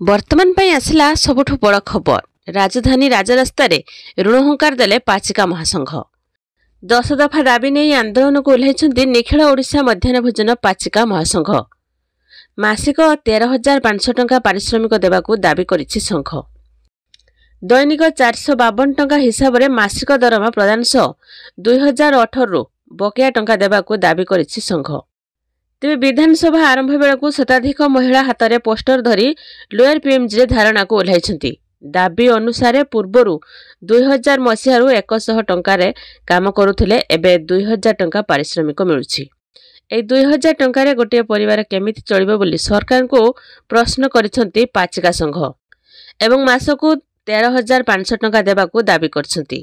वर्तमान ପାଇଁ ଆସିଲା ସବୁଠୁ ବଡ଼ ଖବର। ରାଜଧାନୀ ରାଜରାସ୍ତାରେ ଋଣ ହୁଙ୍କାର ଦେଲେ ପାଚିକା ମହାସଂଘ। 10 ଦଫା ଦାବି ନେଇ ଆନ୍ଦୋଳନକୁ ଓହ୍ଲାଇଛନ୍ତି ନିଖିଳ ଓଡ଼ିଶା ମଧ୍ୟାହ୍ନ ଭୋଜନ ପାଚିକା ମହାସଂଘ। ମାସିକ 13,500 ଟଙ୍କା ପାରିଶ୍ରମିକ ଦେବାକୁ ଦାବି କରିଛି ସଂଘ। ଦୈନିକ 452 ଟଙ୍କା ହିସାବରେ ମାସିକ ଦରମା ପ୍ରଦାନ ସହ 2018ରୁ ବକେୟା ଟଙ୍କା ଦେବାକୁ ଦାବି କରିଛି ସଂଘ। ତେବେ ବିଧାନସଭା ଆରମ୍ଭ ବେଳକୁ ଶତାଧିକ ମହିଳା ହାତରେ ପୋଷ୍ଟର ଧରି ଲୋୟର ପିଏମ୍ଜିରେ ଧାରଣାକୁ ଓହ୍ଲାଇଛନ୍ତି। ଦାବି ଅନୁସାରେ ପୂର୍ବରୁ 2000 ମସିହାରୁ 100 ଟଙ୍କାରେ କାମ କରୁଥିଲେ, ଏବେ 2000 ଟଙ୍କା ପାରିଶ୍ରମିକ ମିଳୁଛି। ଏହି 2000 ଟଙ୍କାରେ ଗୋଟିଏ ପରିବାର କେମିତି ଚଳିବ ବୋଲି ସରକାରଙ୍କୁ ପ୍ରଶ୍ନ କରିଛନ୍ତି ପାଚିକା ସଂଘ ଏବଂ ମାସକୁ 13,500 ଟଙ୍କା ଦେବାକୁ ଦାବି କରିଛନ୍ତି।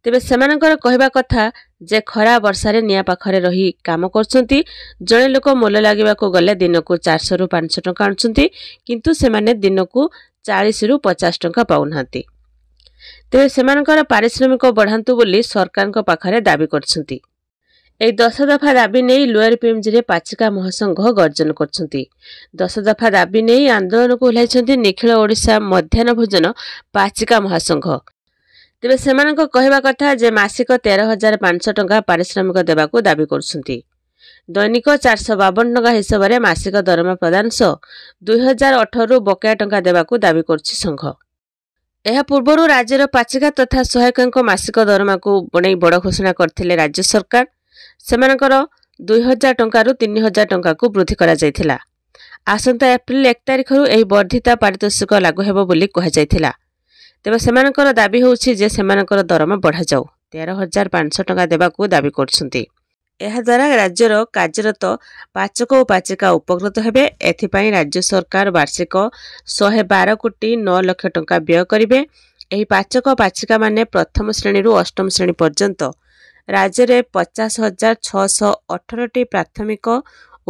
ତେବେ ସେମାନଙ୍କର କହିବା କଥା ଯେ ଖରା ବର୍ଷାରେ ନିଆଁ ପାଖରେ ରହି କାମ କରୁଛନ୍ତି। ଜଣେ ଲୋକ ମୂଲ ଲାଗିବାକୁ ଗଲେ ଦିନକୁ 400ରୁ 500 ଟଙ୍କା ଆଣୁଛନ୍ତି, କିନ୍ତୁ ସେମାନେ ଦିନକୁ 40ରୁ 50 ଟଙ୍କା ପାଉନାହାନ୍ତି। ତେବେ ସେମାନଙ୍କର ପାରିଶ୍ରମିକ ବଢ଼ାନ୍ତୁ ବୋଲି ସରକାରଙ୍କ ପାଖରେ ଦାବି କରିଛନ୍ତି। ଏହି 10 ଦଫା ଦାବି ନେଇ ଲୋୟର ପିଏମ୍ଜିରେ ପାଚିକା ମହାସଂଘ ଗର୍ଜନ କରୁଛନ୍ତି। 10 ଦଫା ଦାବି ନେଇ ଆନ୍ଦୋଳନକୁ ଓହ୍ଲାଇଛନ୍ତି ନିଖିଳ ଓଡ଼ିଶା ମଧ୍ୟାହ୍ନ ଭୋଜନ ପାଚିକା ମହାସଂଘ। ତେବେ ସେମାନଙ୍କ କହିବା କଥା ଯେ ମାସିକ 13,500 ଟଙ୍କା ପାରିଶ୍ରମିକ ଦେବାକୁ ଦାବି କରୁଛନ୍ତି। ଦୈନିକ 452 ଟଙ୍କା ହିସାବରେ ମାସିକ ଦରମା ପ୍ରଦାନ ସହ 2018ରୁ ବକେୟା ଟଙ୍କା ଦେବାକୁ ଦାବି କରୁଛି ସଂଘ। ଏହା ପୂର୍ବରୁ ରାଜ୍ୟର ପାଚିକା ତଥା ସହାୟକଙ୍କ ମାସିକ ଦରମାକୁ ନେଇ ବଡ଼ ଘୋଷଣା କରିଥିଲେ ରାଜ୍ୟ ସରକାର। ସେମାନଙ୍କର 2,000 ଟଙ୍କାରୁ 3,000 ଟଙ୍କାକୁ ବୃଦ୍ଧି କରାଯାଇଥିଲା। ଆସନ୍ତା ଏପ୍ରିଲ 1 ତାରିଖରୁ ଏହି ବର୍ଦ୍ଧିତା ପାରିତୋଷିକ ଲାଗୁ ହେବ ବୋଲି କୁହାଯାଇଥିଲା। ତେବେ ସେମାନଙ୍କର ଦାବି ହେଉଛି ଯେ ସେମାନଙ୍କର ଦରମା ବଢ଼ାଯାଉ। 13,500 ଟଙ୍କା ଦେବାକୁ ଦାବି କରୁଛନ୍ତି। ଏହାଦ୍ୱାରା ରାଜ୍ୟର କାର୍ଯ୍ୟରତ ପାଚକ ଓ ପାଚିକା ଉପକୃତ ହେବେ। ଏଥିପାଇଁ ରାଜ୍ୟ ସରକାର ବାର୍ଷିକ 112 କୋଟି 9 ଲକ୍ଷ ଟଙ୍କା ବ୍ୟୟ କରିବେ। ଏହି ପାଚକ ପାଚିକାମାନେ ପ୍ରଥମ ଶ୍ରେଣୀରୁ ଅଷ୍ଟମ ଶ୍ରେଣୀ ପର୍ଯ୍ୟନ୍ତ ରାଜ୍ୟରେ 50,618ଟି ପ୍ରାଥମିକ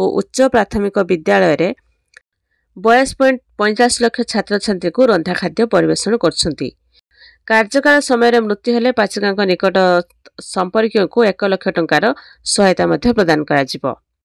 ଓ ଉଚ୍ଚ ପ୍ରାଥମିକ ବିଦ୍ୟାଳୟରେ 42.45 ଲକ୍ଷ ଛାତ୍ରଛାତ୍ରୀଙ୍କୁ ରନ୍ଧା ଖାଦ୍ୟ ପରିବେଷଣ କରୁଛନ୍ତି। କାର୍ଯ୍ୟକାଳ ସମୟରେ ମୃତ୍ୟୁ ହେଲେ ପାଚିକାଙ୍କ ନିକଟ ସମ୍ପର୍କୀୟଙ୍କୁ 1 ଲକ୍ଷ ଟଙ୍କାର ସହାୟତା ମଧ୍ୟ ପ୍ରଦାନ କରାଯିବ।